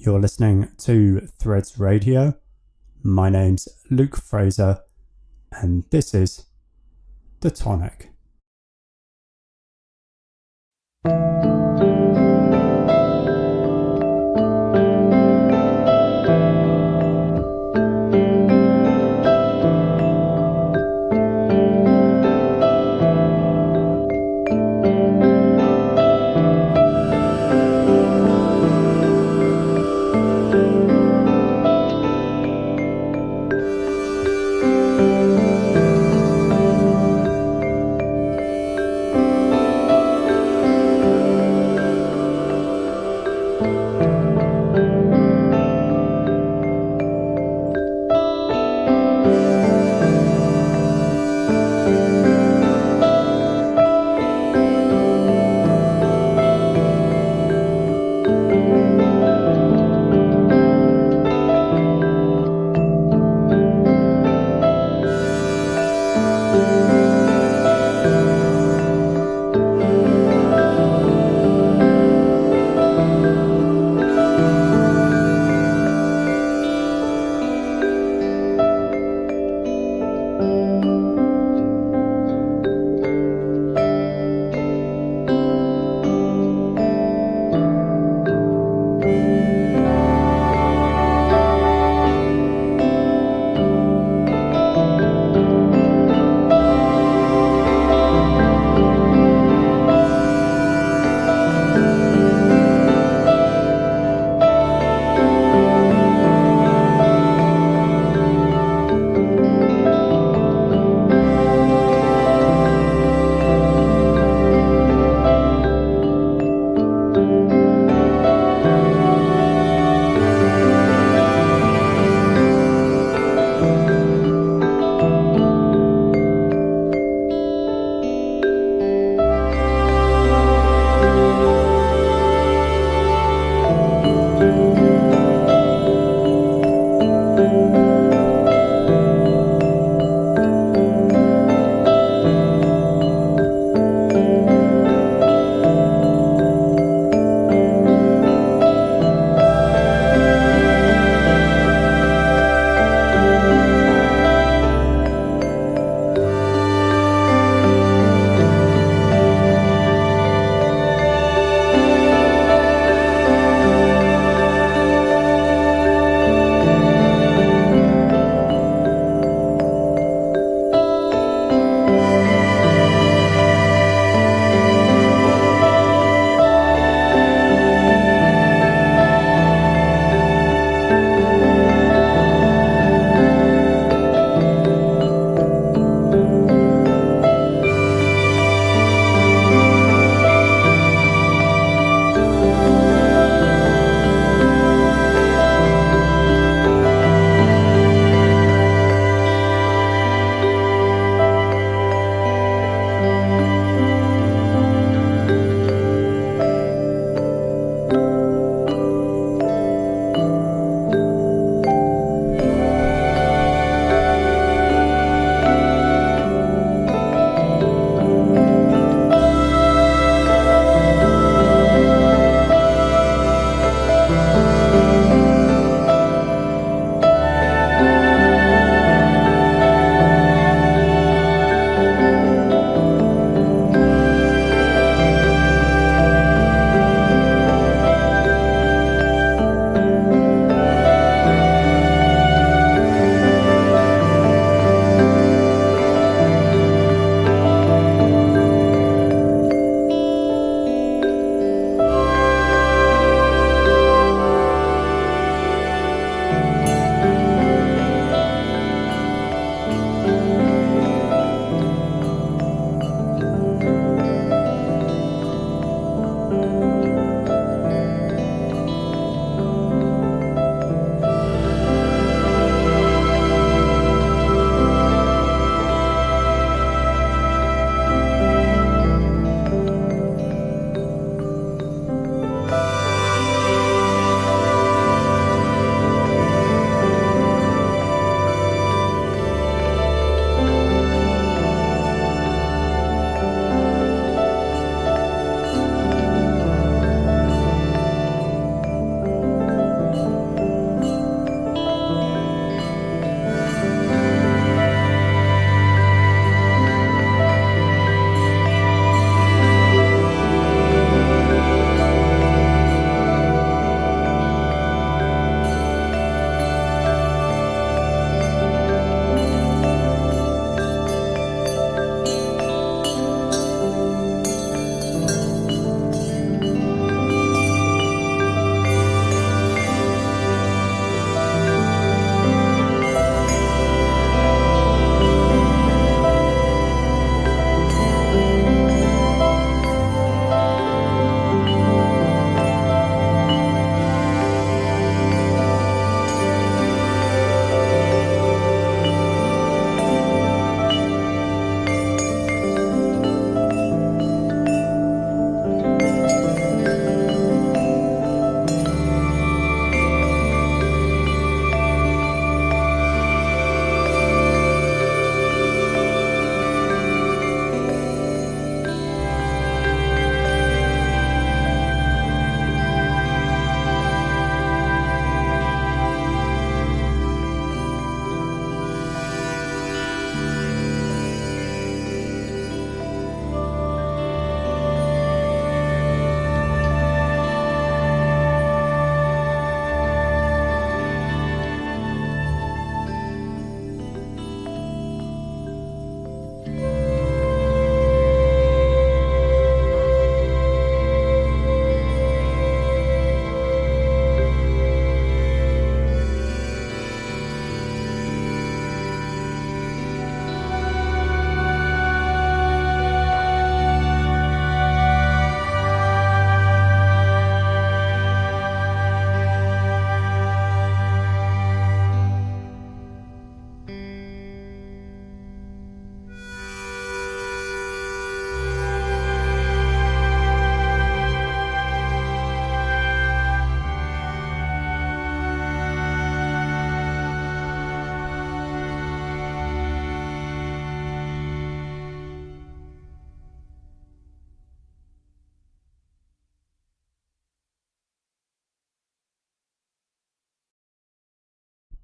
You're listening to Threads Radio. My name's Luke Fraser, and this is The Tonic.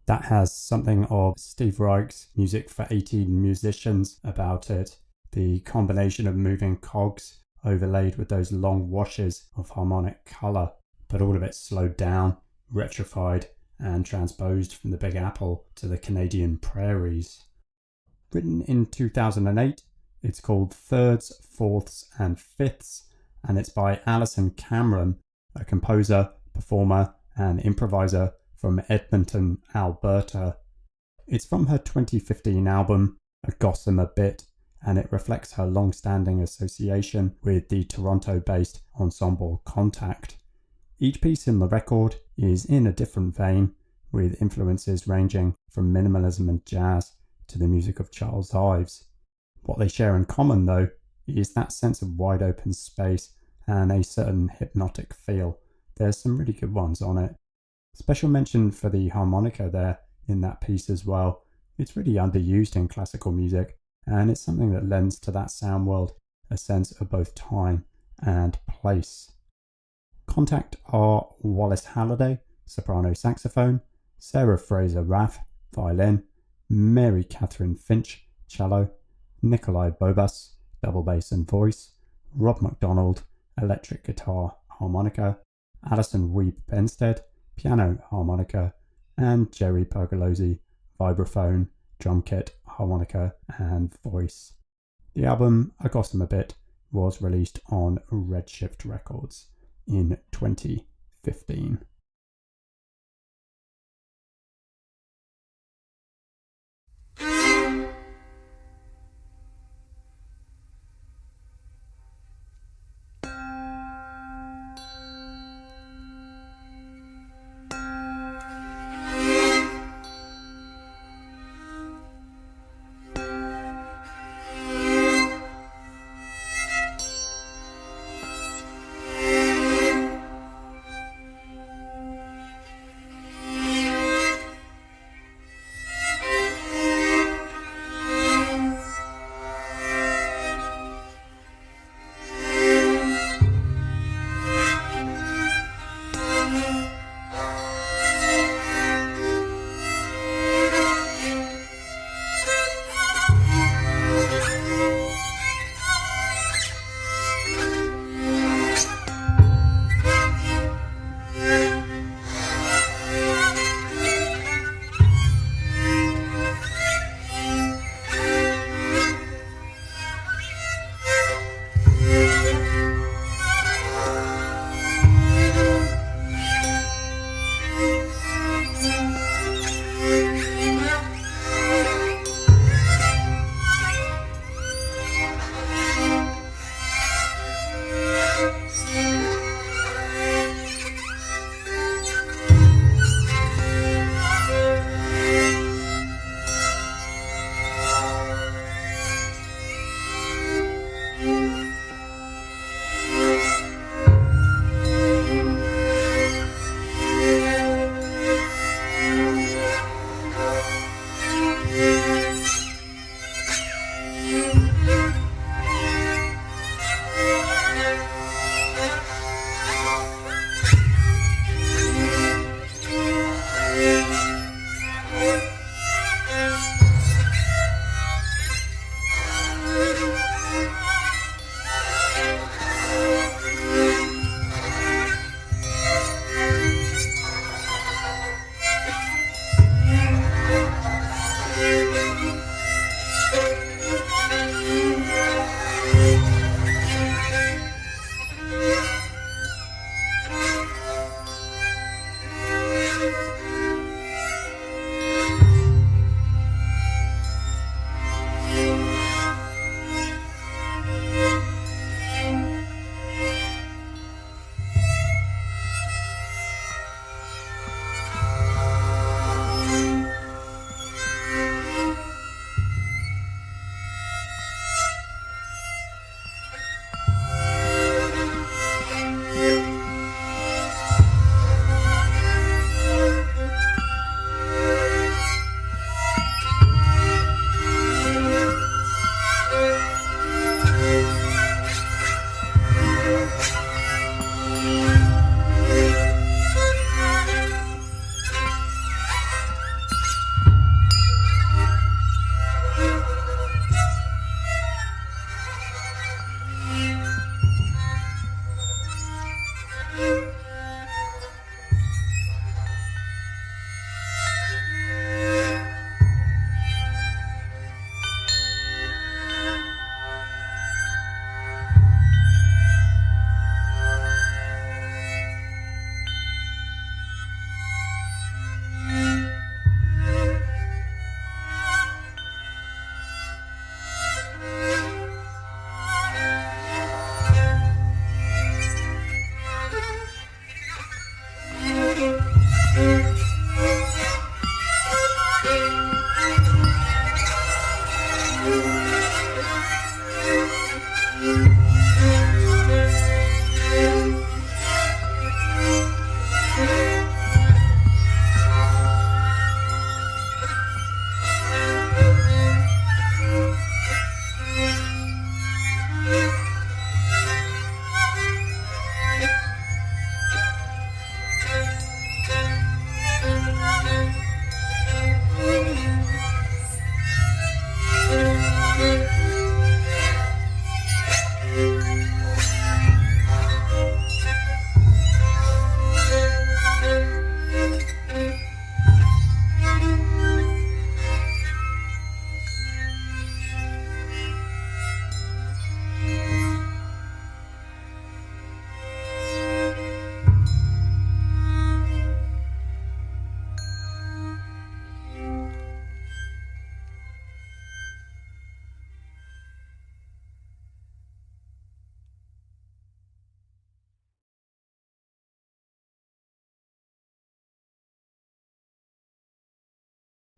That has something of Steve Reich's Music for 18 Musicians about it. The combination of moving cogs overlaid with those long washes of harmonic colour, but all of it slowed down, retrified, and transposed from the Big Apple to the Canadian prairies. Written in 2008, it's called Thirds, Fourths and Fifths, and it's by Alison Cameron, a composer, performer and improviser from Edmonton, Alberta. It's from her 2015 album, A Gossamer Bit, and it reflects her long-standing association with the Toronto-based ensemble Contact. Each piece in the record is in a different vein, with influences ranging from minimalism and jazz to the music of Charles Ives. What they share in common, though, is that sense of wide open space and a certain hypnotic feel. There's some really good ones on it. Special mention for the harmonica there in that piece as well. It's really underused in classical music, and it's something that lends to that sound world a sense of both time and place. Contact are Wallace Halliday, soprano saxophone, Sarah Fraser Raff, violin, Mary Catherine Finch, cello, Nikolai Bobas, double bass and voice, Rob MacDonald, electric guitar, harmonica, Alison Weeb Benstead, piano, harmonica, and Jerry Pergolesi, vibraphone, drum kit, harmonica, and voice. The album, A Gossamer Bit, was released on Redshift Records in 2015.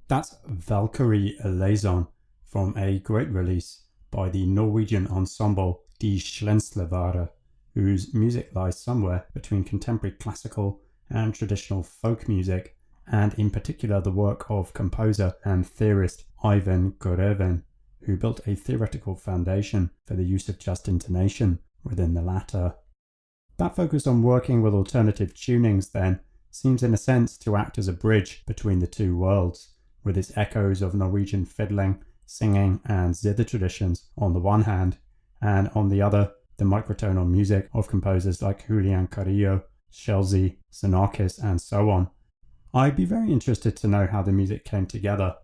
That's Valkyrie Liaison from a great release by the Norwegian ensemble Die Schlenslavare, whose music lies somewhere between contemporary classical and traditional folk music, and in particular the work of composer and theorist Ivan Gorevin, who built a theoretical foundation for the use of just intonation within the latter. That focus on working with alternative tunings, then, seems in a sense to act as a bridge between the two worlds, with its echoes of Norwegian fiddling, singing, and zither traditions on the one hand, and on the other, the microtonal music of composers like Julian Carrillo, Schelsey, Xenakis, and so on. I'd be very interested to know how the music came together.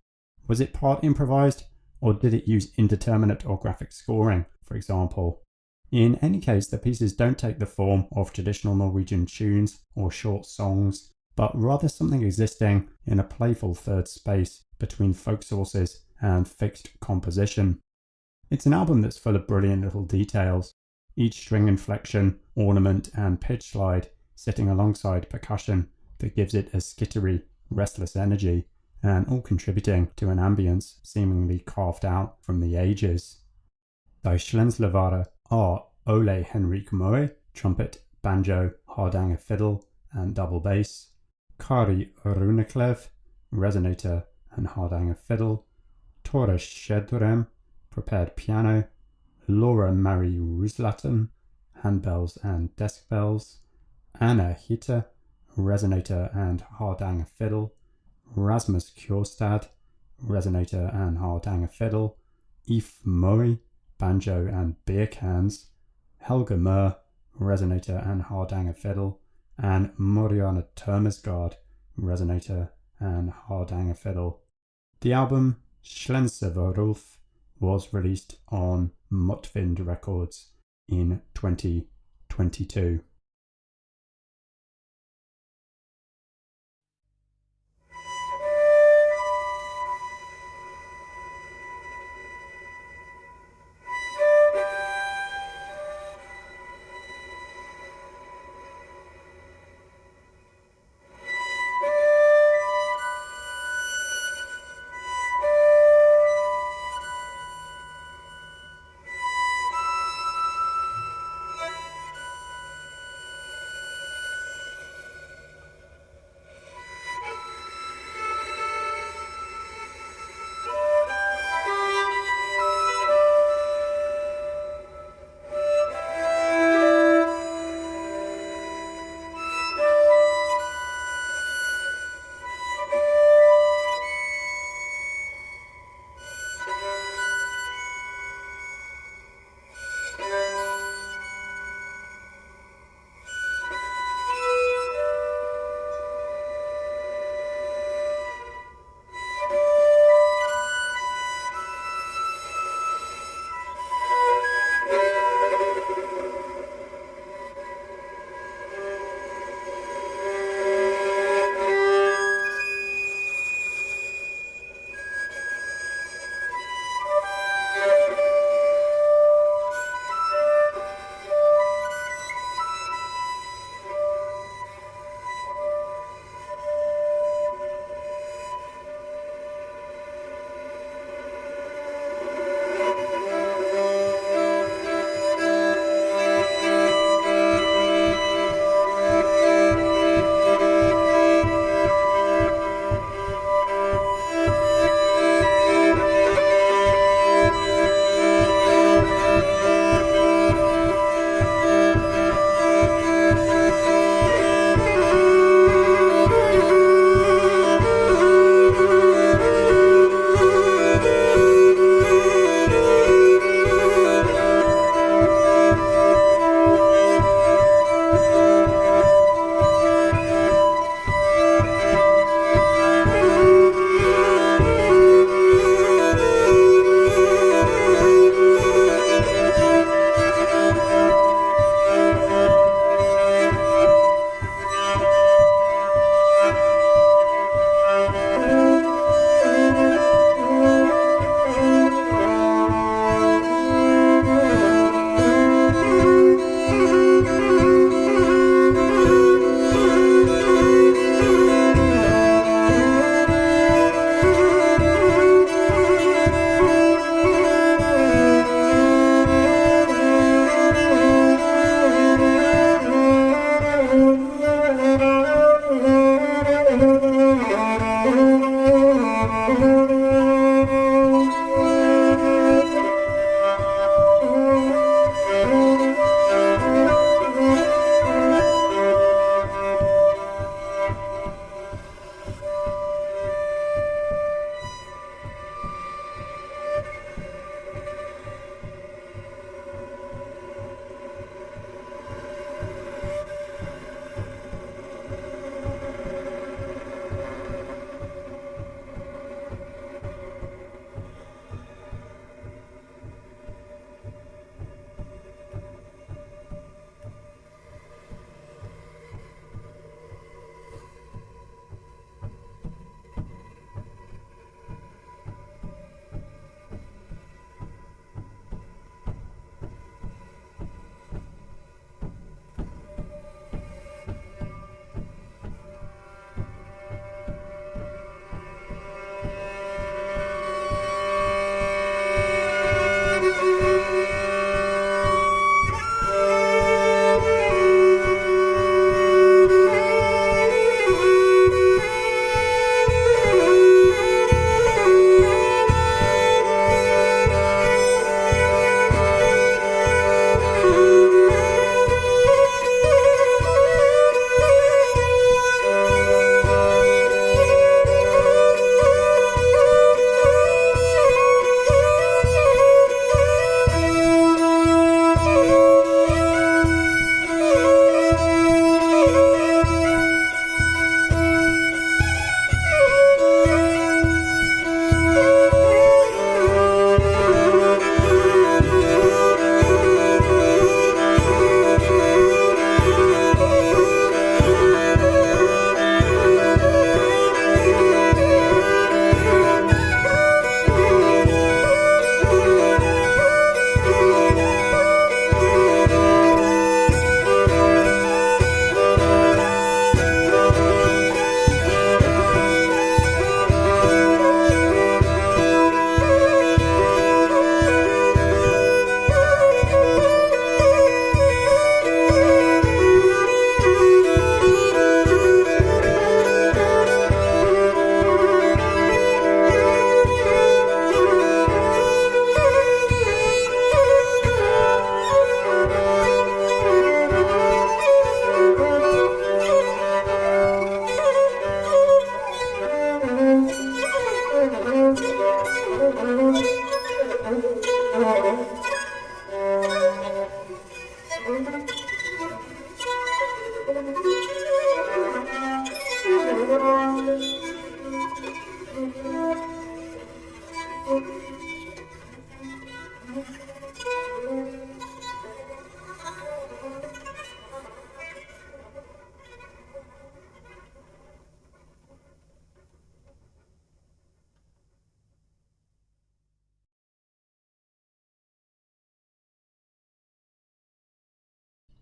Was it part improvised, or did it use indeterminate or graphic scoring, for example? In any case, the pieces don't take the form of traditional Norwegian tunes or short songs, but rather something existing in a playful third space between folk sources and fixed composition. It's an album that's full of brilliant little details, each string inflection, ornament, and pitch slide sitting alongside percussion that gives it a skittery, restless energy, and all contributing to an ambience seemingly carved out from the ages. Die Schlenslavare are Ole Henrik Moe, trumpet, banjo, hardanger fiddle, and double bass, Kari Runeklev, resonator and hardanger fiddle, Tore Shedrem, prepared piano, Laura Marie Ruslaten, handbells and desk bells, Anna Hitte, resonator and hardanger fiddle, Rasmus Kjorstad, resonator and hardanger fiddle, If Moe, banjo and beer cans, Helga Mør, resonator and hardanger fiddle, and Marianne Termesgaard, resonator and hardanger fiddle. The album Schlenseverulf was released on Motvind Records in 2022.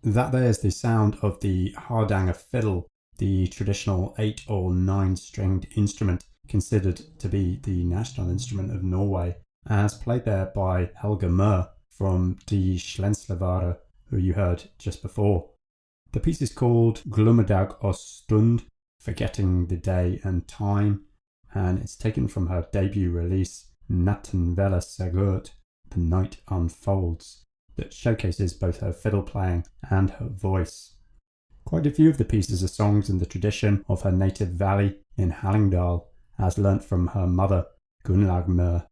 That there's the sound of the Hardanger fiddle, the traditional 8 or 9 stringed instrument considered to be the national instrument of Norway, as played there by Helge Møhr from Die Slenslevare, who you heard just before. The piece is called Glummedag og Stund, Forgetting the Day and Time, and it's taken from her debut release, Natten Vela Segurt, The Night Unfolds, that showcases both her fiddle playing and her voice. Quite a few of the pieces are songs in the tradition of her native valley in Hallingdal, as learnt from her mother, Gunlag Møhr.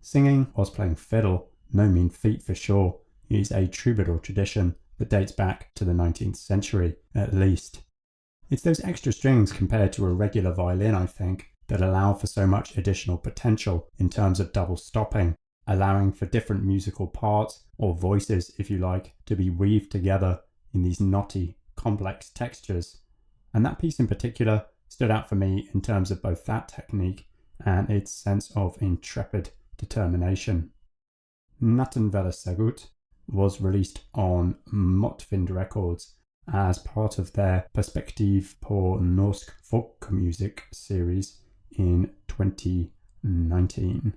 Singing whilst playing fiddle, no mean feat for sure, is a troubadour tradition that dates back to the 19th century, at least. It's those extra strings compared to a regular violin, I think, that allow for so much additional potential in terms of double stopping, allowing for different musical parts, or voices if you like, to be weaved together in these knotty, complex textures. And that piece in particular stood out for me in terms of both that technique and its sense of intrepid determination. Natten Vela Segurt was released on Motvind Records as part of their Perspektiv på norsk folkmusikk series in 2019.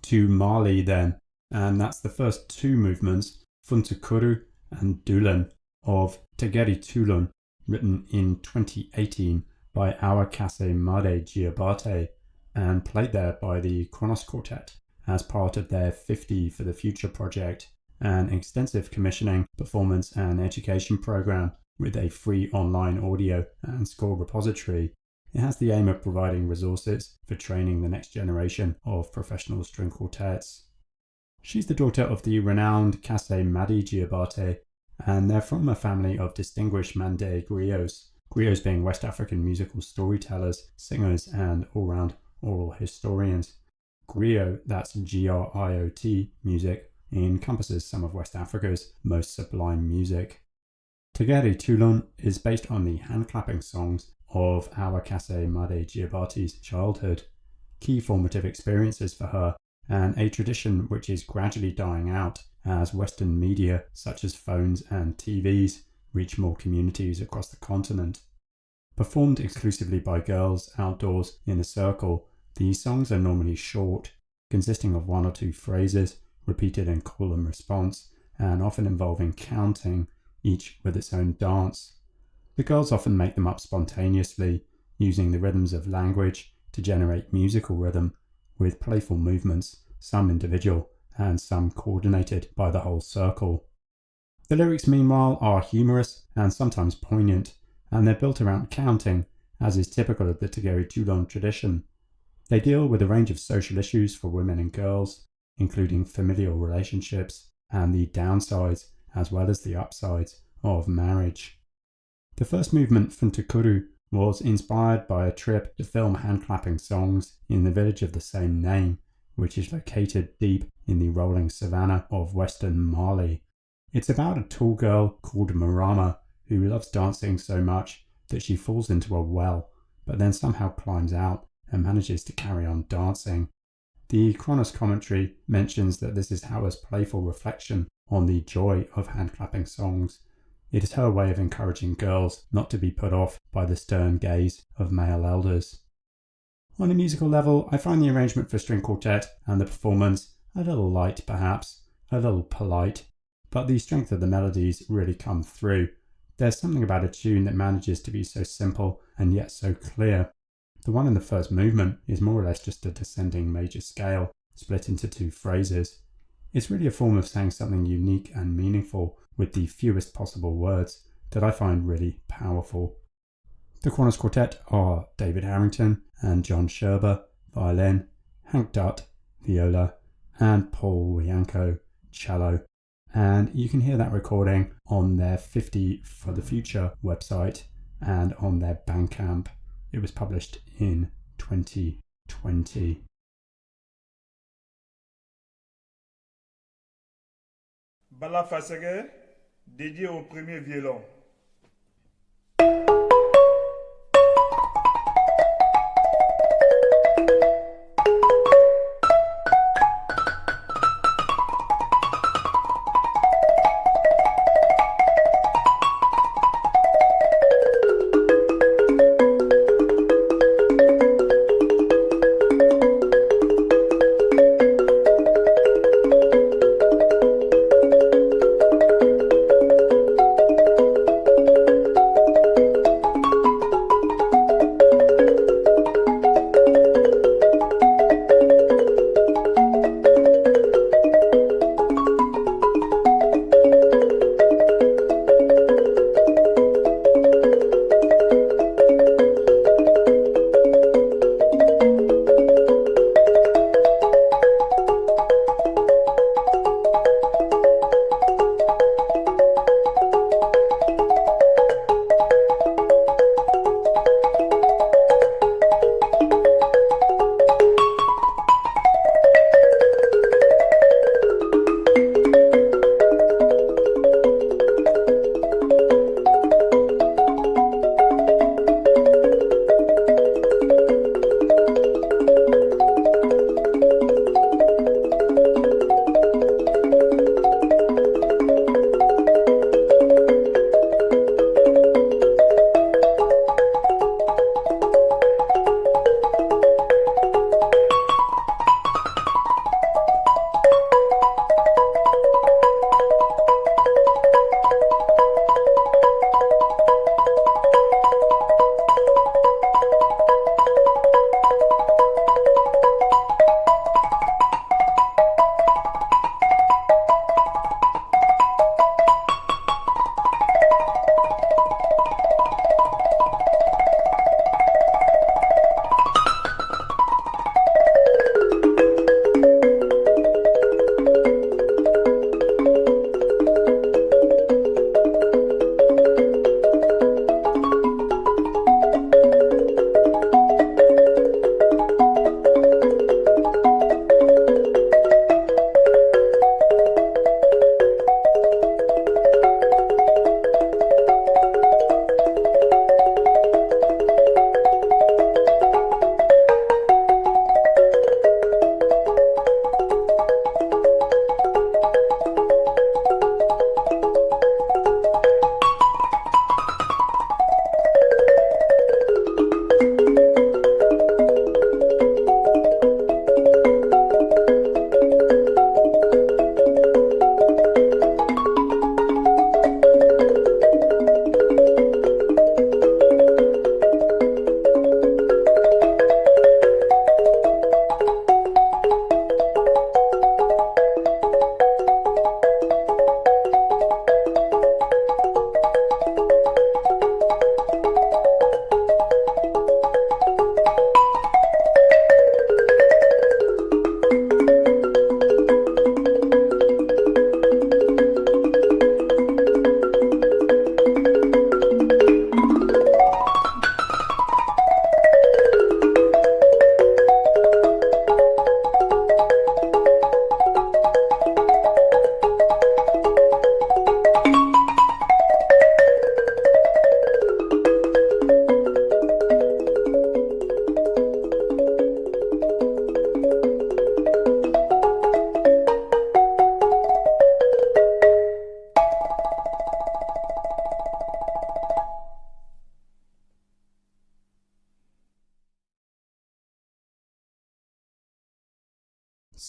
to Mali then, and that's the first two movements, Funtukuru and Dulan, of Tegeri Tulun, written in 2018 by Awakase Made Giabate and played there by the Kronos Quartet as part of their 50 for the Future project, an extensive commissioning, performance and education program with a free online audio and score repository. It has the aim of providing resources for training the next generation of professional string quartets. She's the daughter of the renowned Kase Madi Giabate, and they're from a family of distinguished Mande griots, griots being West African musical storytellers, singers, and all-round oral historians. Griot, that's Griot music, encompasses some of West Africa's most sublime music. Tegeri Tulun is based on the hand-clapping songs of Awakase Made Giabate's childhood, key formative experiences for her, and a tradition which is gradually dying out as Western media such as phones and TVs reach more communities across the continent. Performed exclusively by girls outdoors in a circle, these songs are normally short, consisting of one or two phrases repeated in call and response, and often involving counting, each with its own dance. The girls often make them up spontaneously, using the rhythms of language to generate musical rhythm, with playful movements, some individual and some coordinated by the whole circle. The lyrics, meanwhile, are humorous and sometimes poignant, and they're built around counting, as is typical of the Tegeri Tulun tradition. They deal with a range of social issues for women and girls, including familial relationships and the downsides as well as the upsides of marriage. The first movement, Funtukuru, was inspired by a trip to film hand-clapping songs in the village of the same name, which is located deep in the rolling savannah of western Mali. It's about a tall girl called Marama who loves dancing so much that she falls into a well, but then somehow climbs out and manages to carry on dancing. The Kronos commentary mentions that this is Hawa's playful reflection on the joy of hand-clapping songs. It is her way of encouraging girls not to be put off by the stern gaze of male elders. On a musical level, I find the arrangement for string quartet and the performance a little light perhaps, a little polite, but the strength of the melodies really come through. There's something about a tune that manages to be so simple and yet so clear. The one in the first movement is more or less just a descending major scale, split into two phrases. It's really a form of saying something unique and meaningful with the fewest possible words that I find really powerful. The Kronos Quartet are David Harrington and John Sherber, violin, Hank Dutt, viola, and Paul Wianco, cello. And you can hear that recording on their 50 for the Future website and on their Bandcamp. It was published in 2020. Bala Fasege, dédié au premier violon.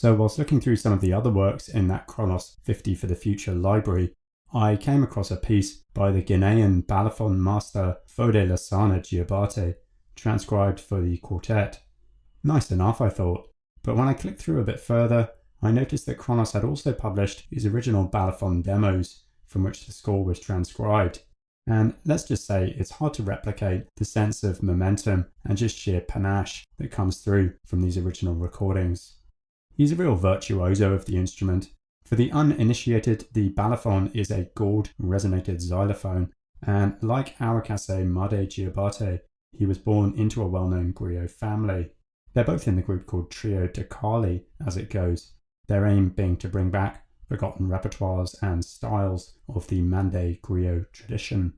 So whilst looking through some of the other works in that Kronos 50 for the Future library, I came across a piece by the Ghanaian balafon master Fode Lassana Diabate, transcribed for the quartet. Nice enough, I thought, but when I clicked through a bit further, I noticed that Kronos had also published his original balafon demos from which the score was transcribed. And let's just say it's hard to replicate the sense of momentum and just sheer panache that comes through from these original recordings. He's a real virtuoso of the instrument. For the uninitiated, the balafon is a gourd resonated xylophone, and like Awakase Made Diabate, he was born into a well-known griot family. They're both in the group called Trio de Kali, as it goes, their aim being to bring back forgotten repertoires and styles of the Mande griot tradition.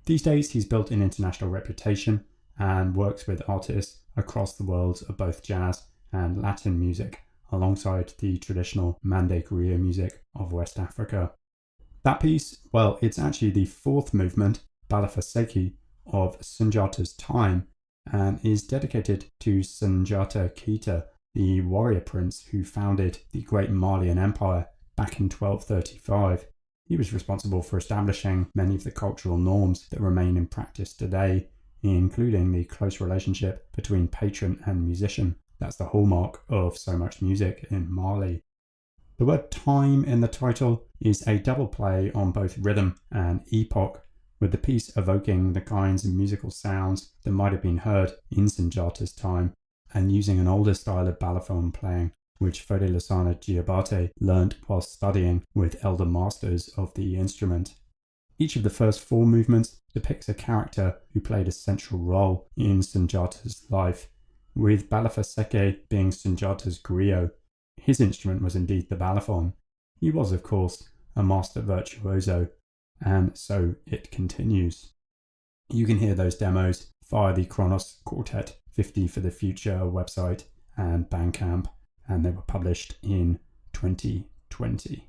These days, he's built an international reputation and works with artists across the world of both jazz and Latin music, alongside the traditional Mande griot music of West Africa. That piece, well, it's actually the fourth movement, Balafaseki, of Sunjata's Time, and is dedicated to Sunjata Keita, the warrior prince who founded the great Malian Empire back in 1235. He was responsible for establishing many of the cultural norms that remain in practice today, including the close relationship between patron and musician. That's the hallmark of so much music in Mali. The word time in the title is a double play on both rhythm and epoch, with the piece evoking the kinds of musical sounds that might have been heard in Sunjata's time, and using an older style of balafon playing, which Fode Lassana Diabate learnt while studying with elder masters of the instrument. Each of the first four movements depicts a character who played a central role in Sunjata's life, with Balafaseke being Sunjata's griot. His instrument was indeed the balafon. He was, of course, a master virtuoso, and so it continues. You can hear those demos via the Kronos Quartet 50 for the Future website and Bandcamp, and they were published in 2020.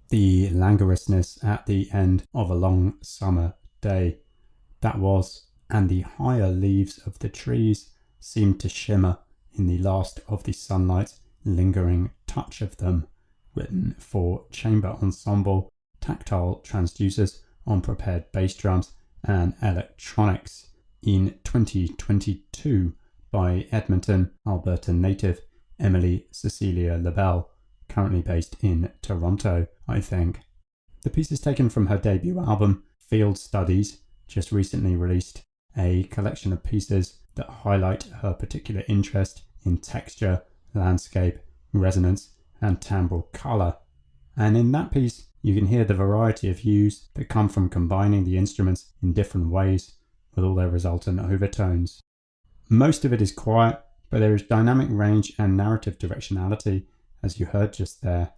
the languorousness at the end of a long summer day. That was, and the higher leaves of the trees seemed to shimmer in the last of the sunlight's lingering touch of them, written for chamber ensemble, tactile transducers on prepared bass drums and electronics in 2022 by Edmonton, Alberta native Emily Cecilia Labelle, currently based in Toronto, I think. The piece is taken from her debut album, Field Studies, just recently released, a collection of pieces that highlight her particular interest in texture, landscape, resonance, and timbral colour. And in that piece, you can hear the variety of hues that come from combining the instruments in different ways with all their resultant overtones. Most of it is quiet, but there is dynamic range and narrative directionality, as you heard just there.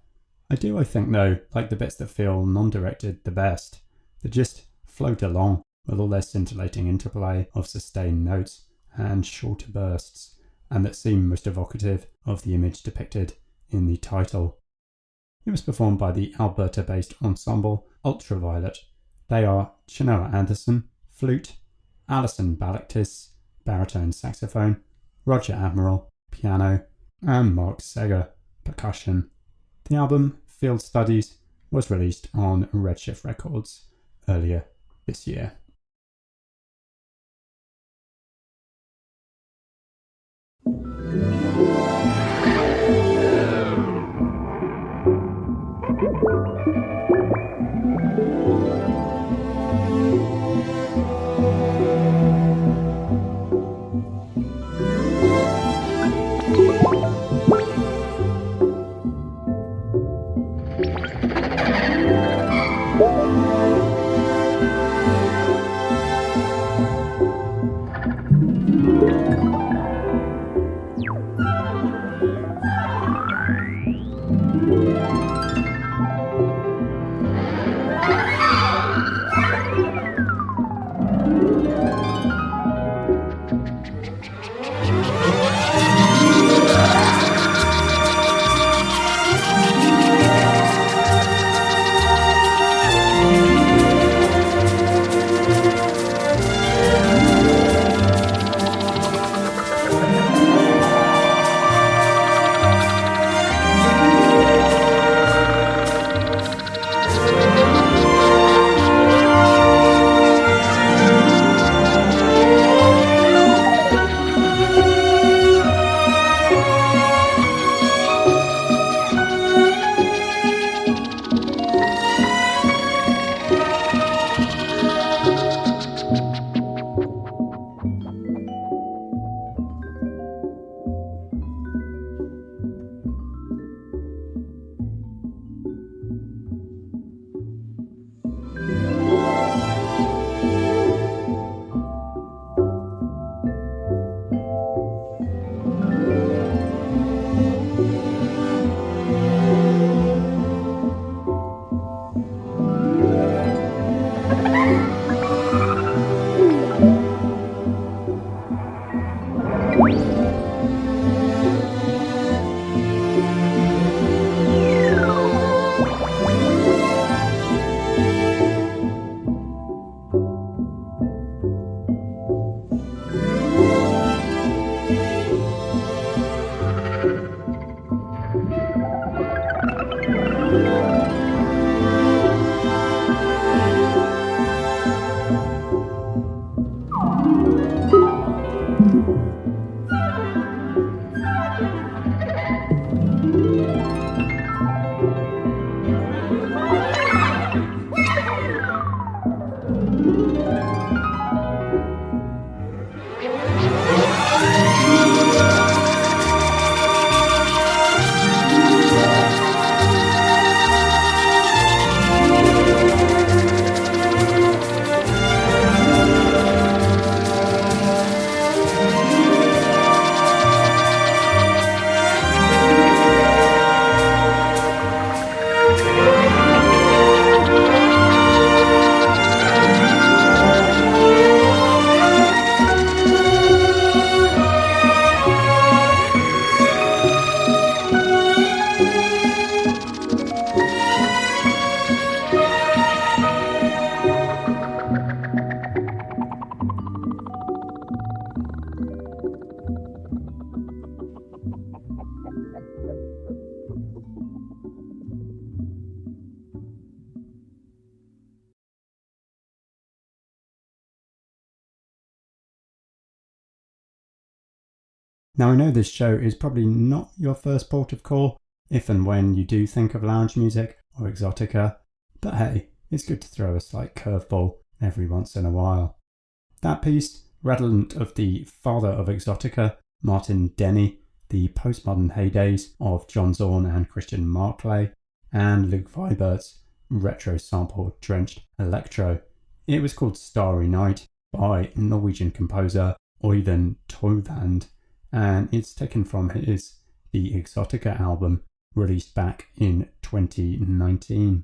I think, though, like the bits that feel non-directed the best, that just float along with all their scintillating interplay of sustained notes and shorter bursts, and that seem most evocative of the image depicted in the title. It was performed by the Alberta-based ensemble Ultraviolet. They are Chenoa Anderson, flute, Alison Balaktis, baritone saxophone, Roger Admiral, piano, and Mark Seger, percussion. The album, Field Studies, was released on Redshift Records earlier this year. Now I know this show is probably not your first port of call if and when you do think of lounge music or exotica, but hey, it's good to throw a slight curveball every once in a while. That piece, redolent of the father of exotica, Martin Denny, the postmodern heydays of John Zorn and Christian Markley, and Luke Vibert's retro sample drenched electro. It was called Starry Night by Norwegian composer Øyvind Tovand, and it's taken from his The Exotica album, released back in 2019.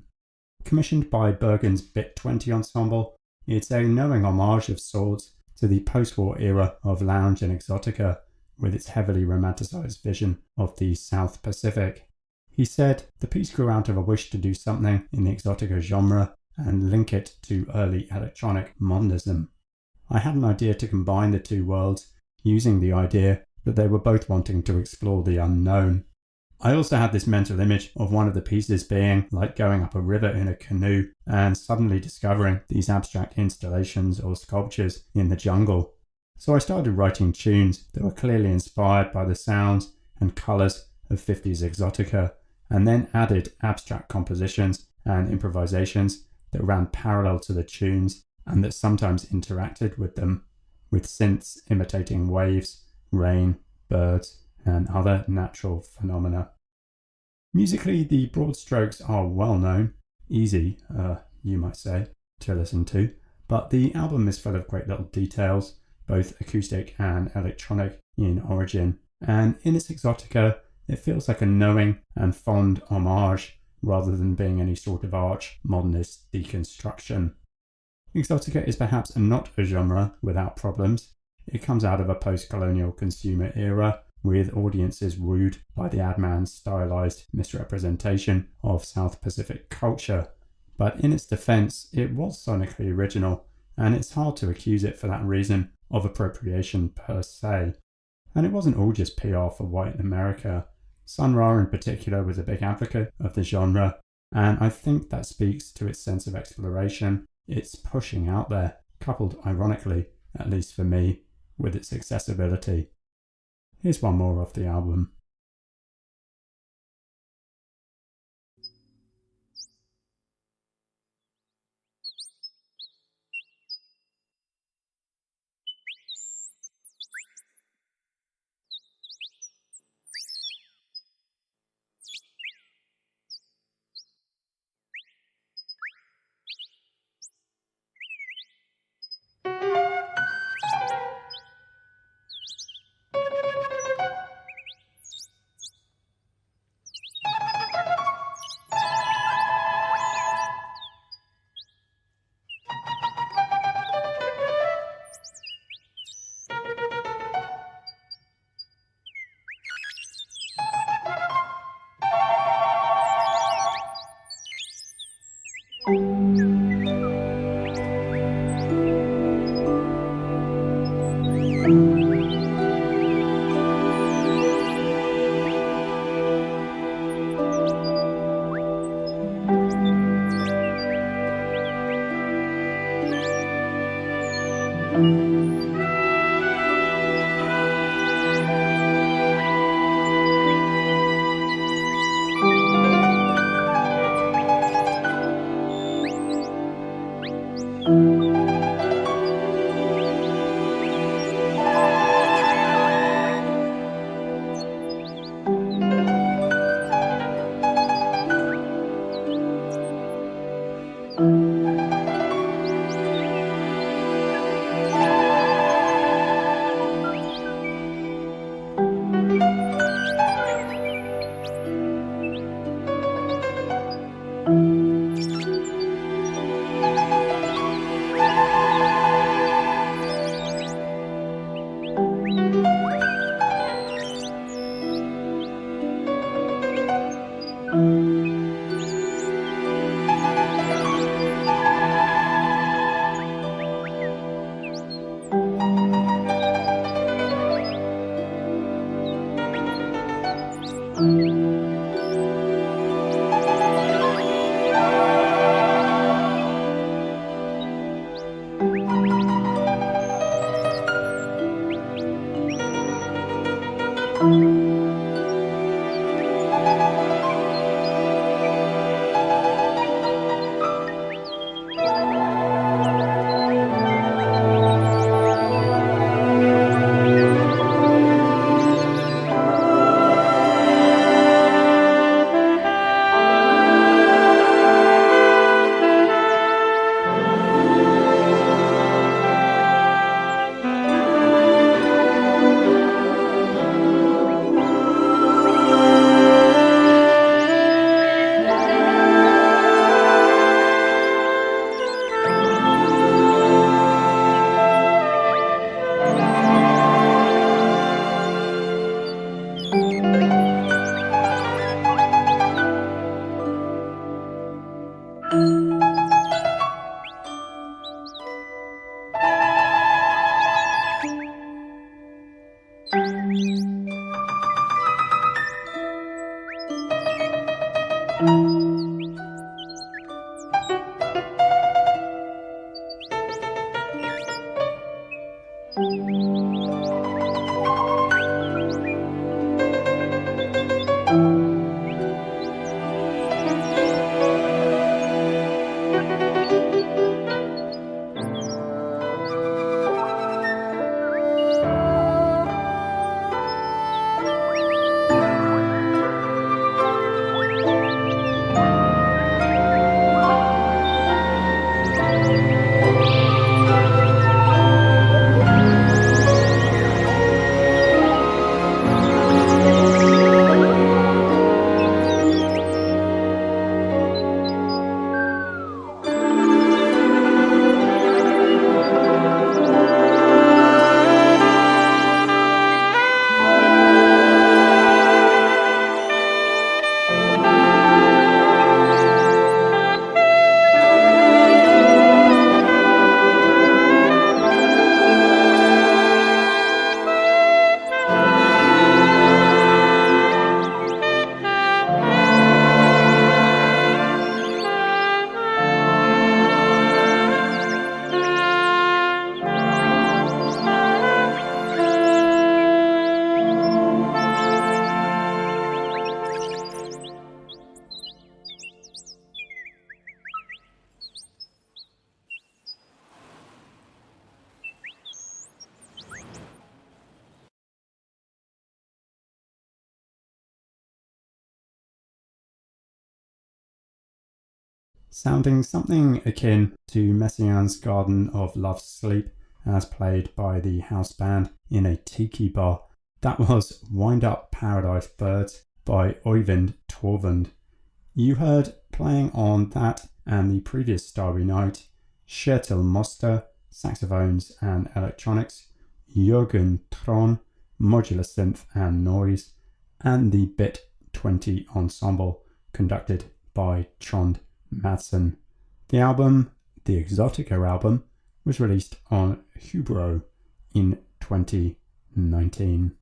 Commissioned by Bergen's Bit 20 Ensemble, it's a knowing homage of sorts to the post-war era of lounge and exotica, with its heavily romanticized vision of the South Pacific. He said, the piece grew out of a wish to do something in the exotica genre and link it to early electronic modernism. I had an idea to combine the two worlds, using the idea that they were both wanting to explore the unknown. I also had this mental image of one of the pieces being like going up a river in a canoe and suddenly discovering these abstract installations or sculptures in the jungle. So I started writing tunes that were clearly inspired by the sounds and colours of 50s exotica, and then added abstract compositions and improvisations that ran parallel to the tunes and that sometimes interacted with them, with synths imitating waves, rain, birds, and other natural phenomena. Musically, the broad strokes are well known, easy, you might say, to listen to, but the album is full of great little details, both acoustic and electronic in origin, and in its exotica, it feels like a knowing and fond homage rather than being any sort of arch modernist deconstruction. Exotica is perhaps not a genre without problems. It comes out of a post-colonial consumer era, with audiences wooed by the ad man's stylized misrepresentation of South Pacific culture. But in its defense, it was sonically original, and it's hard to accuse it for that reason of appropriation per se. And it wasn't all just PR for white America. Sun Ra in particular was a big advocate of the genre, and I think that speaks to its sense of exploration, its pushing out there, coupled ironically, at least for me, with its accessibility. Here's one more off the album. Sounding something akin to Messiaen's Garden of Love's Sleep as played by the house band in a tiki bar. That was Wind Up Paradise Birds by Oyvind Torvund. You heard playing on that and the previous Starry Night, Kjetil Moster, saxophones and electronics, Jørgen Tron, modular synth and noise, and the Bit 20 ensemble, conducted by Trond Madsen. The album, the Exotica album, was released on Hubro in 2019.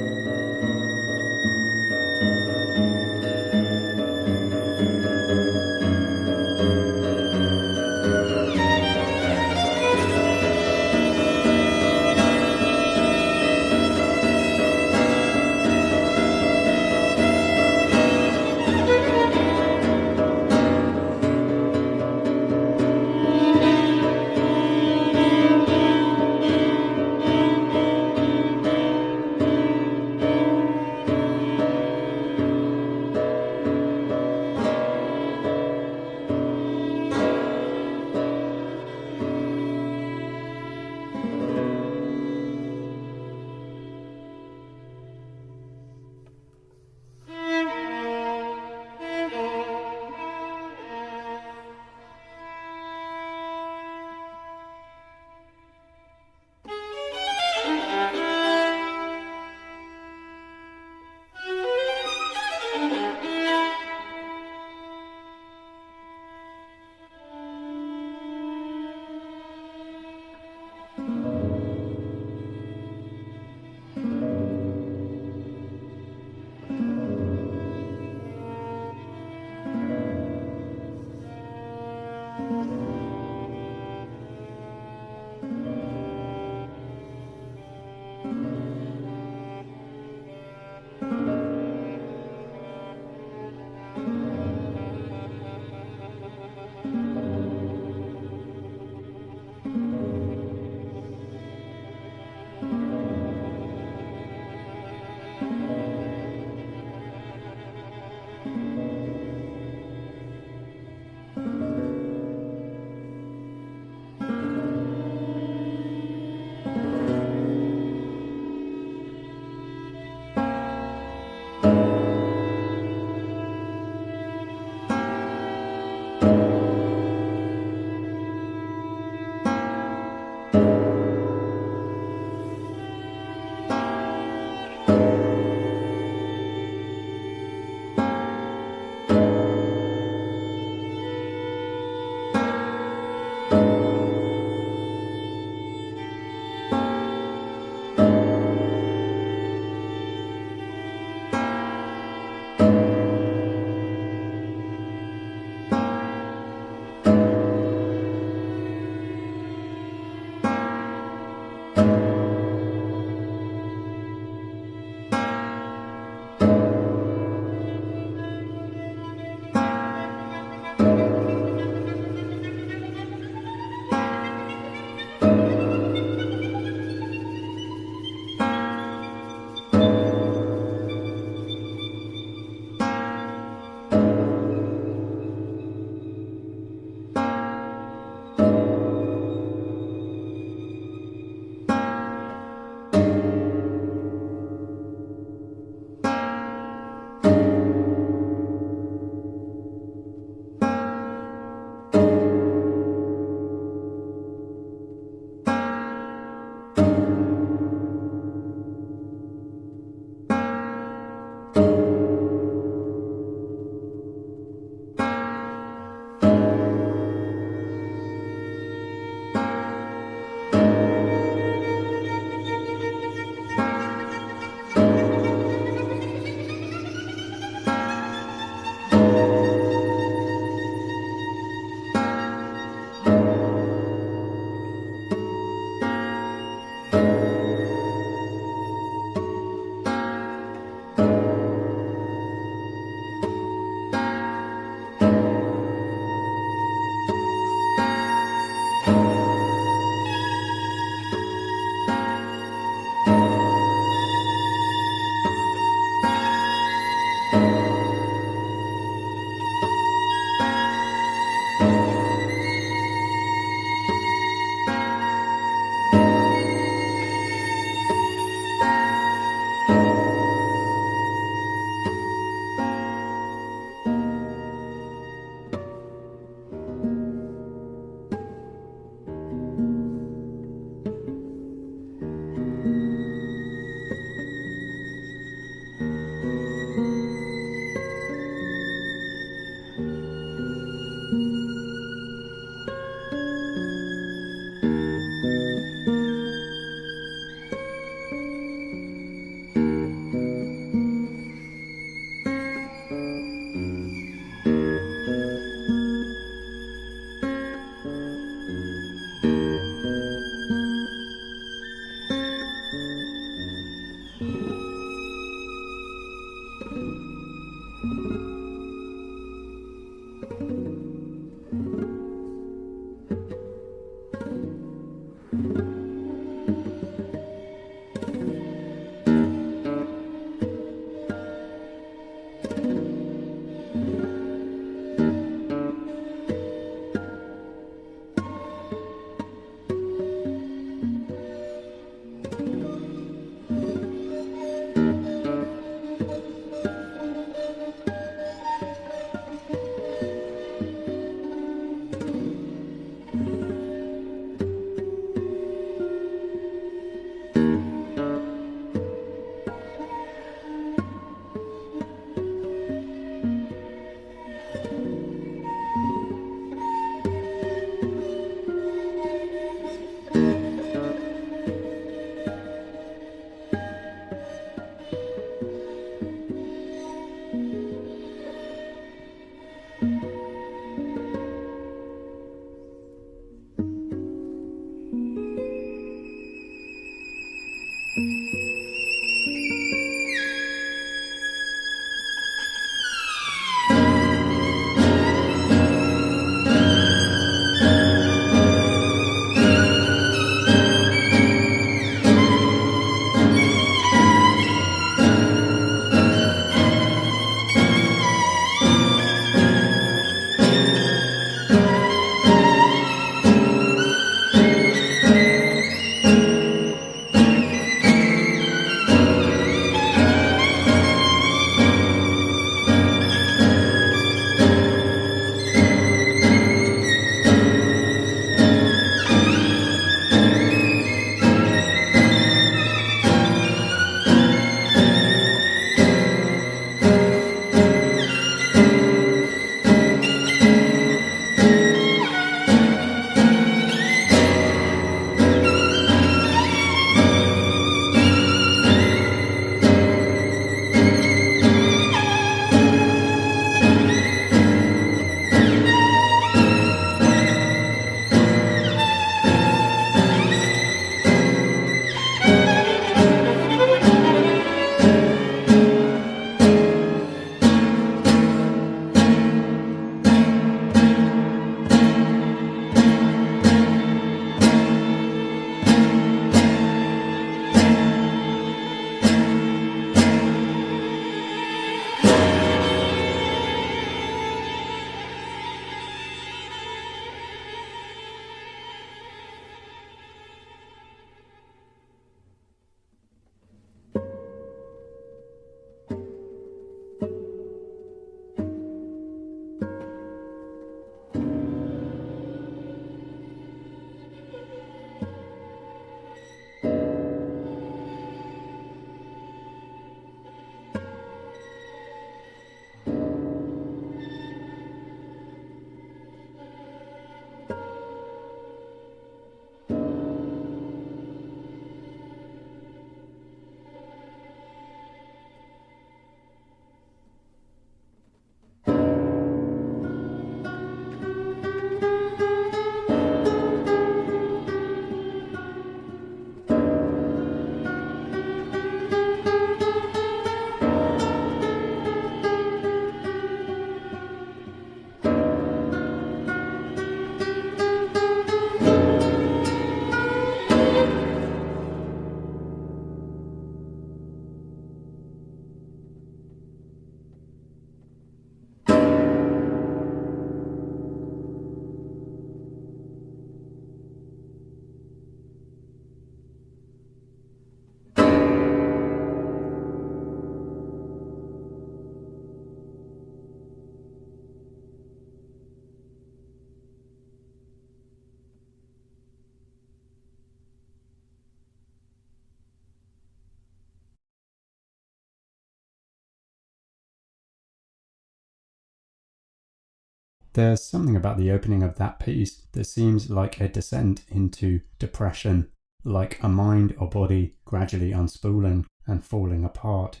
There's something about the opening of that piece that seems like a descent into depression, like a mind or body gradually unspooling and falling apart.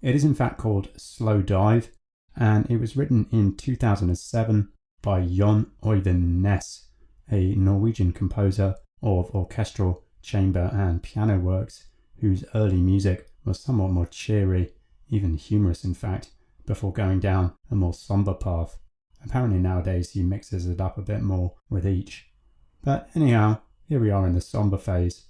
It is in fact called Slow Dive, and it was written in 2007 by Jon Øyvind Næss, a Norwegian composer of orchestral, chamber and piano works, whose early music was somewhat more cheery, even humorous in fact, before going down a more somber path. Apparently nowadays he mixes it up a bit more with each. But anyhow, here we are in the somber phase.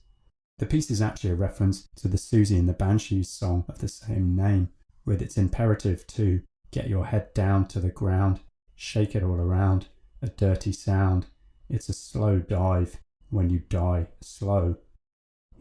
The piece is actually a reference to the Susie and the Banshees song of the same name, with its imperative to get your head down to the ground, shake it all around, a dirty sound. It's a slow dive when you die slow.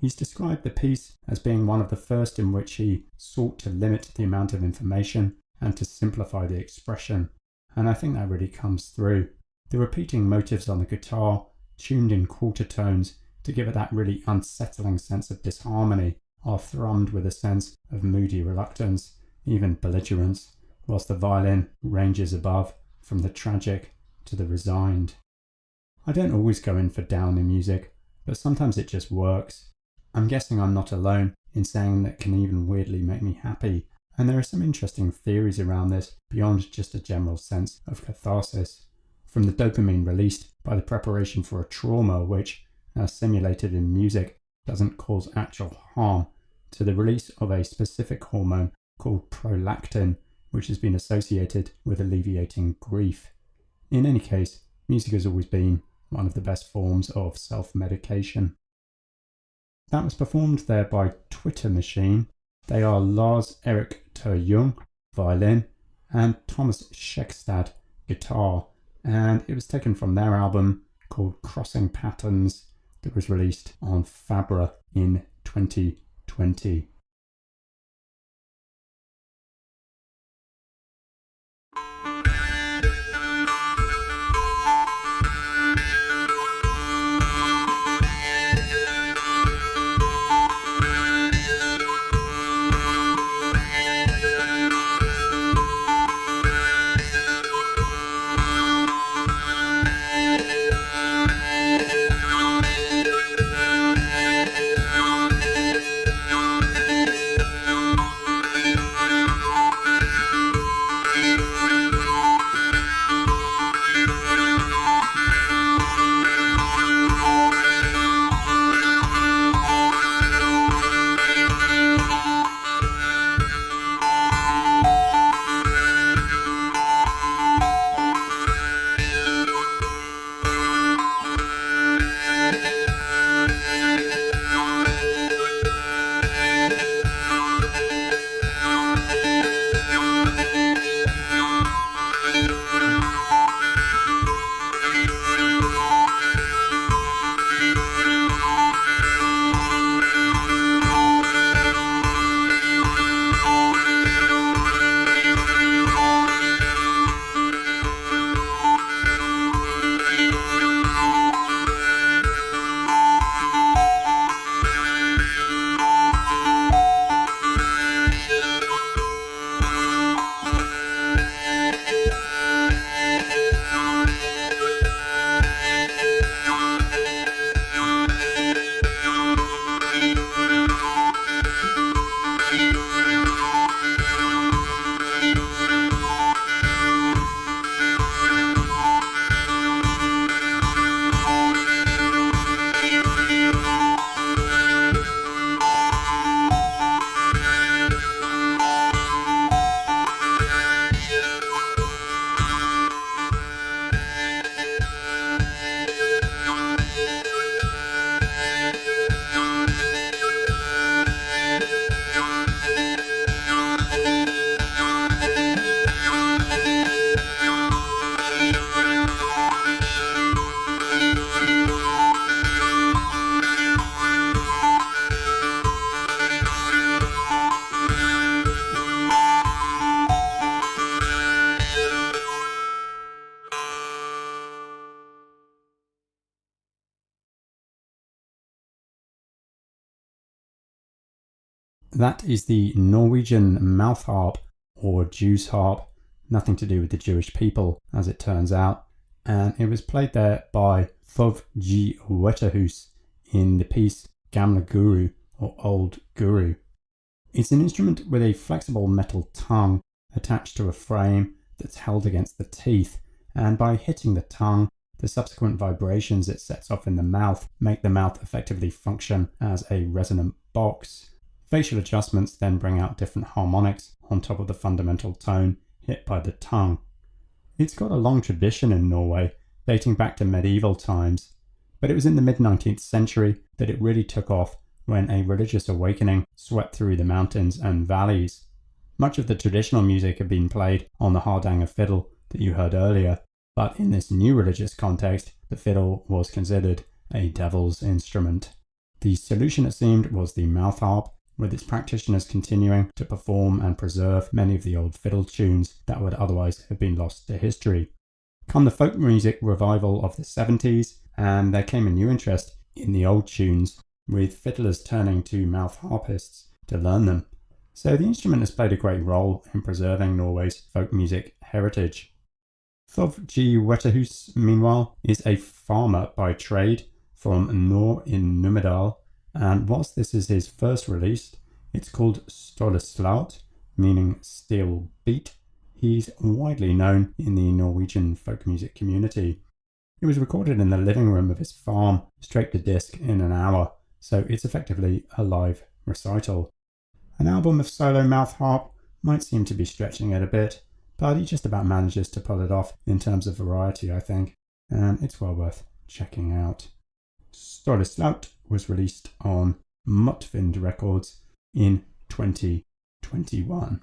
He's described the piece as being one of the first in which he sought to limit the amount of information and to simplify the expression, and I think that really comes through. The repeating motifs on the guitar, tuned in quarter tones to give it that really unsettling sense of disharmony, are thrummed with a sense of moody reluctance, even belligerence, whilst the violin ranges above from the tragic to the resigned. I don't always go in for downy music, but sometimes it just works. I'm guessing I'm not alone in saying that can even weirdly make me happy, and there are some interesting theories around this beyond just a general sense of catharsis. From the dopamine released by the preparation for a trauma which, as simulated in music, doesn't cause actual harm, to the release of a specific hormone called prolactin, which has been associated with alleviating grief. In any case, music has always been one of the best forms of self-medication. That was performed there by Twitter Machine. They are Lars Erik Ter Jung, violin, and Thomas Schekstad, guitar, and it was taken from their album called Crossing Patterns that was released on Fabra in 2020. That is the Norwegian mouth harp, or Jews harp, nothing to do with the Jewish people, as it turns out, and it was played there by Thov G. Wetterhus in the piece Gamla Guru, or Old Guru. It's an instrument with a flexible metal tongue attached to a frame that's held against the teeth, and by hitting the tongue, the subsequent vibrations it sets off in the mouth make the mouth effectively function as a resonant box. Facial adjustments then bring out different harmonics on top of the fundamental tone hit by the tongue. It's got a long tradition in Norway, dating back to medieval times, but it was in the mid-19th century that it really took off when a religious awakening swept through the mountains and valleys. Much of the traditional music had been played on the Hardanger fiddle that you heard earlier, but in this new religious context, the fiddle was considered a devil's instrument. The solution, it seemed, was the mouth harp, with its practitioners continuing to perform and preserve many of the old fiddle tunes that would otherwise have been lost to history. Come the folk music revival of the 70s, and there came a new interest in the old tunes, with fiddlers turning to mouth harpists to learn them. So the instrument has played a great role in preserving Norway's folk music heritage. Thov G. Wetterhus, meanwhile, is a farmer by trade from Nor in Numedal, and whilst this is his first release, it's called Stolleslaut, meaning steel beat. He's widely known in the Norwegian folk music community. It was recorded in the living room of his farm, straight to disc in an hour, so it's effectively a live recital. An album of solo mouth harp might seem to be stretching it a bit, but he just about manages to pull it off in terms of variety, I think, and it's well worth checking out. Stolleslaut was released on Mutvind Records in 2021.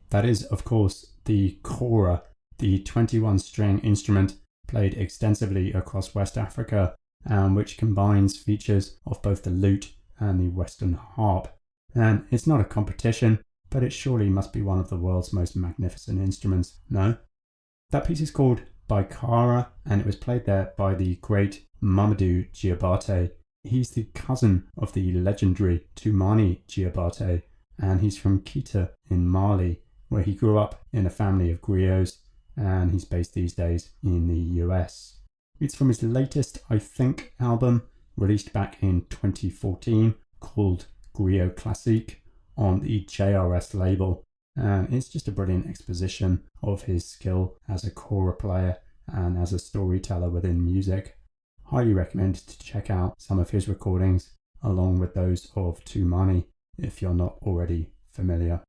That is, of course, the kora, the 21-string instrument played extensively across West Africa and which combines features of both the lute and the Western harp. And it's not a competition, but it surely must be one of the world's most magnificent instruments, no? That piece is called Baikara, and it was played there by the great Mamadou Diabate. He's the cousin of the legendary Toumani Diabate, and he's from Kita in Mali, where he grew up in a family of griots, and he's based these days in the US. It's from his latest, I think, album, released back in 2014, called Griot Classique, on the JRS label, and it's just a brilliant exposition of his skill as a kora player and as a storyteller within music. Highly recommend to check out some of his recordings along with those of Toumani if you're not already familiar.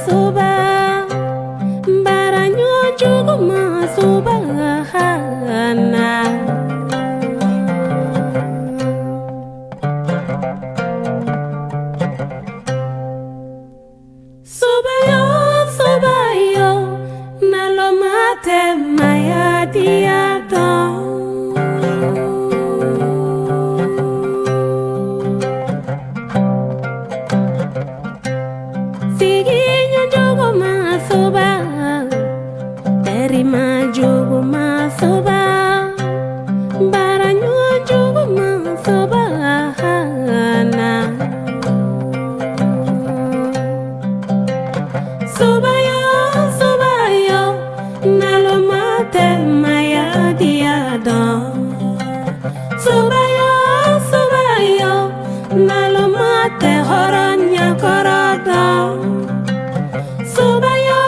soba baranyo juguma soba na soba yo nalomate maya diado Figuinho juguma soba Terima juguma soba Baranyo juguma soba na Soba yo nalomate maya diado Soba yo nalomate horanya korada Soba yo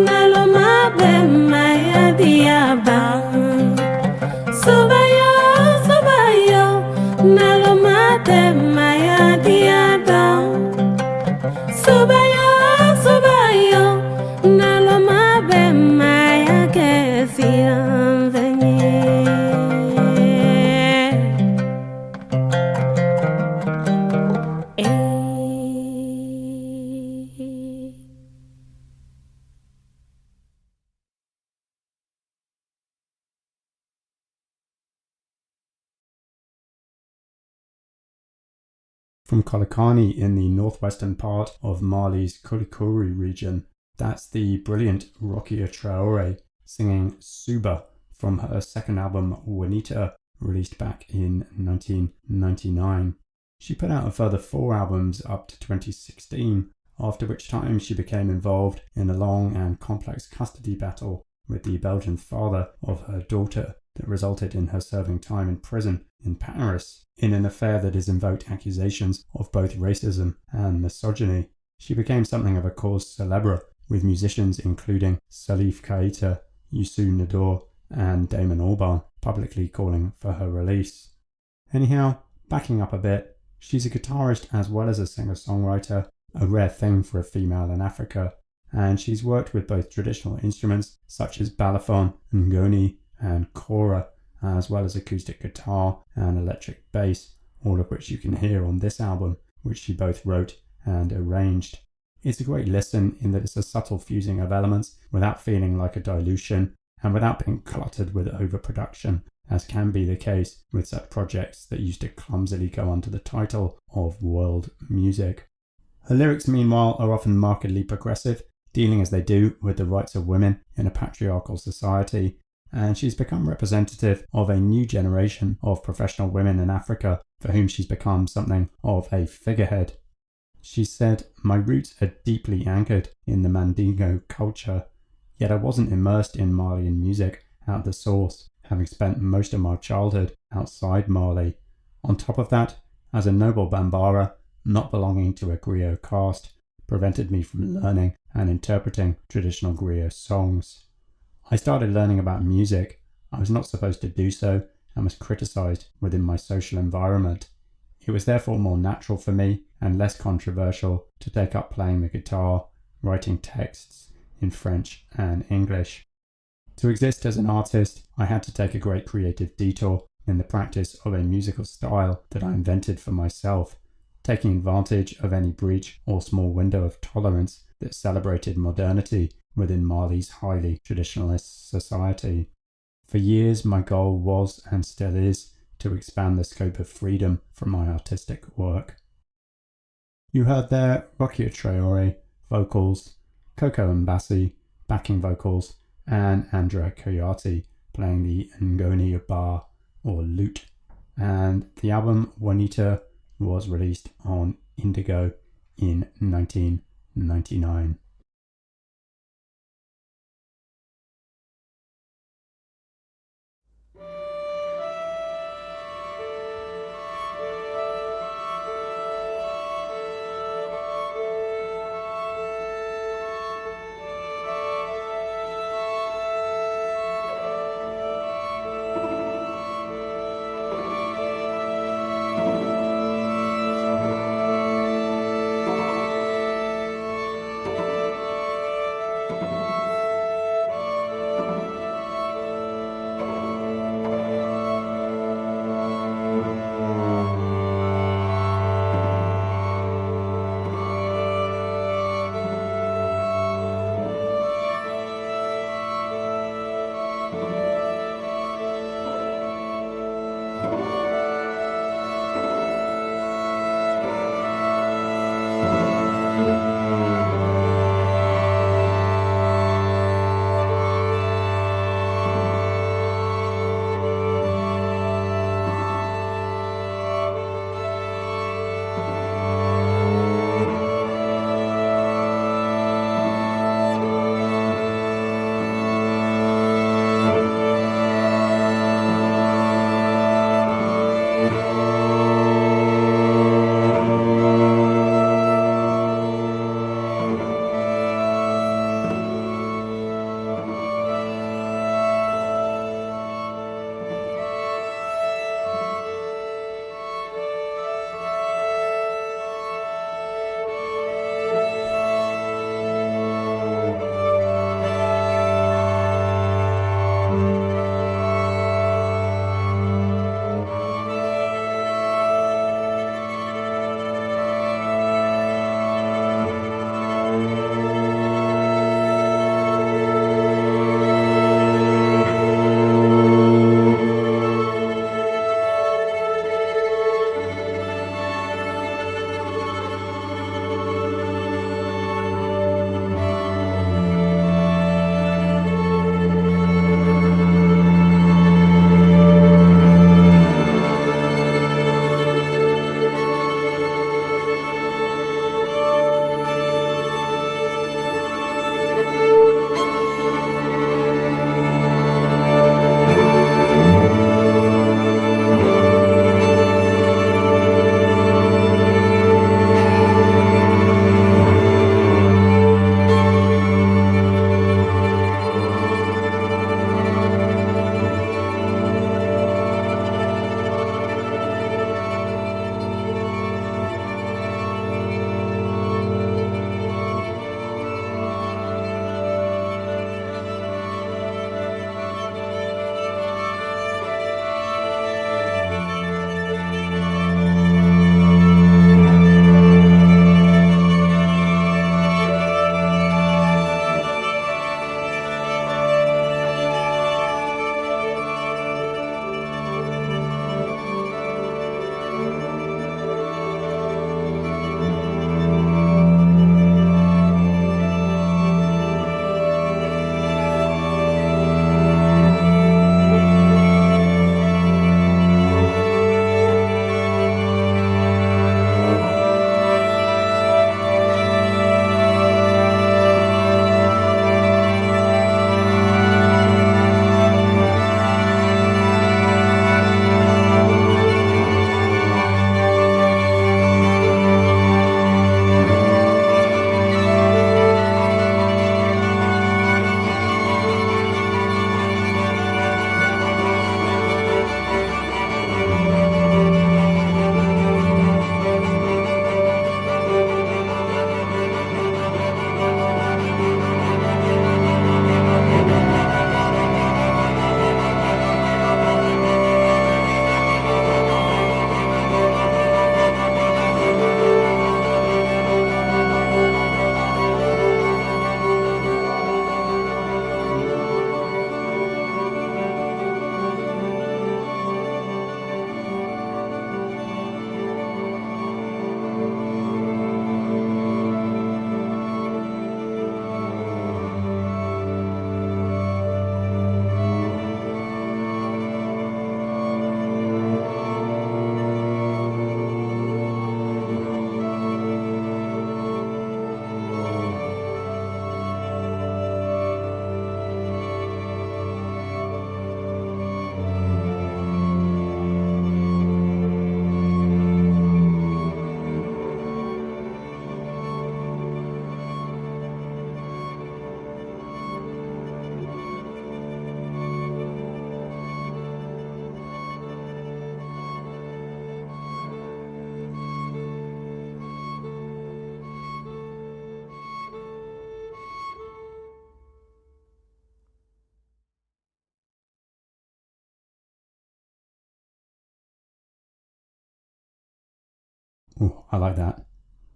nalomabe maya diaba Soba yo nalomate maya diada Soba yo nalomabe maya kesianvenye From Kolokani in the northwestern part of Mali's Kurikuri region, that's the brilliant Rokia Traore singing Suba from her second album Juanita, released back in 1999. She put out a further 4 albums up to 2016, after which time she became involved in a long and complex custody battle with the Belgian father of her daughter that resulted in her serving time in prison in Paris in an affair that has invoked accusations of both racism and misogyny. She became something of a cause célèbre, with musicians including Salif Keita, Youssou N'Dour and Damon Albarn publicly calling for her release. Anyhow, backing up a bit, she's a guitarist as well as a singer-songwriter, a rare thing for a female in Africa, and she's worked with both traditional instruments such as balafon, ngoni and kora, as well as acoustic guitar and electric bass, all of which you can hear on this album, which she both wrote and arranged. It's a great listen in that it's a subtle fusing of elements without feeling like a dilution and without being cluttered with overproduction, as can be the case with such projects that used to clumsily go under the title of world music. Her lyrics, meanwhile, are often markedly progressive, dealing as they do with the rights of women in a patriarchal society, and she's become representative of a new generation of professional women in Africa for whom she's become something of a figurehead. She said, "My roots are deeply anchored in the Mandingo culture, yet I wasn't immersed in Malian music at the source, having spent most of my childhood outside Mali. On top of that, as a noble Bambara, not belonging to a griot caste, prevented me from learning and interpreting traditional griot songs. I started learning about music. I was not supposed to do so and was criticized within my social environment. It was therefore more natural for me and less controversial to take up playing the guitar, writing texts in French and English. To exist as an artist, I had to take a great creative detour in the practice of a musical style that I invented for myself, taking advantage of any breach or small window of tolerance that celebrated modernity within Mali's highly traditionalist society. For years, my goal was, and still is, to expand the scope of freedom from my artistic work." You heard there Rokia Traore, vocals, Coco Mbassi, backing vocals, and Andrea Koyati playing the ngoni bar or lute. And the album Juanita was released on Indigo in 1999. Oh, I like that.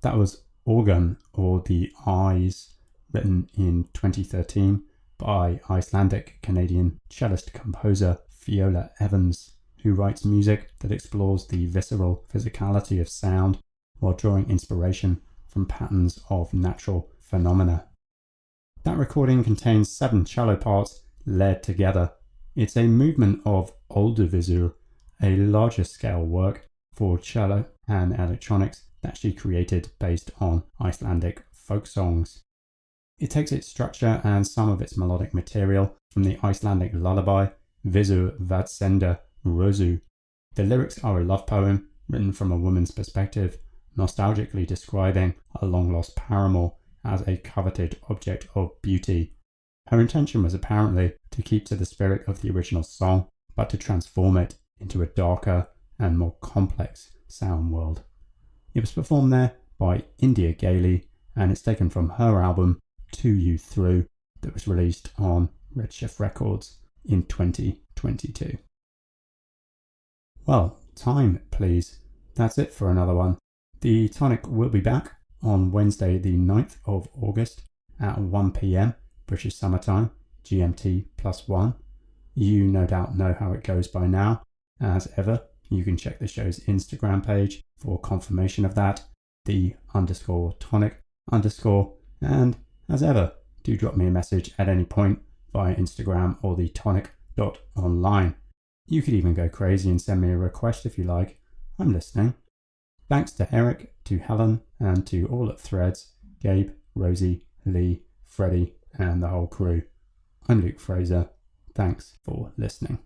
That was Organ, or The Eyes, written in 2013 by Icelandic-Canadian cellist-composer Fiona Evans, who writes music that explores the visceral physicality of sound while drawing inspiration from patterns of natural phenomena. That recording contains 7 cello parts layered together. It's a movement of Olduvisur, a larger scale work for cello and electronics that she created based on Icelandic folk songs. It takes its structure and some of its melodic material from the Icelandic lullaby Visur Vadsenda Rosu. The lyrics are a love poem written from a woman's perspective, nostalgically describing a long-lost paramour as a coveted object of beauty. Her intention was apparently to keep to the spirit of the original song, but to transform it into a darker and more complex sound world. It was performed there by India Gailey, and it's taken from her album To You Through that was released on Redshift Records in 2022. Well, time please. That's it for another one. The Tonic will be back on Wednesday the 9th of August at 1 p.m. British Summer Time, GMT +1. You no doubt know how it goes by now. As ever, you can check the show's Instagram page for confirmation of that, _tonic_, and as ever, do drop me a message at any point via Instagram or the tonic.online. You could even go crazy and send me a request if you like. I'm listening. Thanks to Eric, to Helen, and to all at Threads, Gabe, Rosie, Lee, Freddie, and the whole crew. I'm Luke Fraser. Thanks for listening.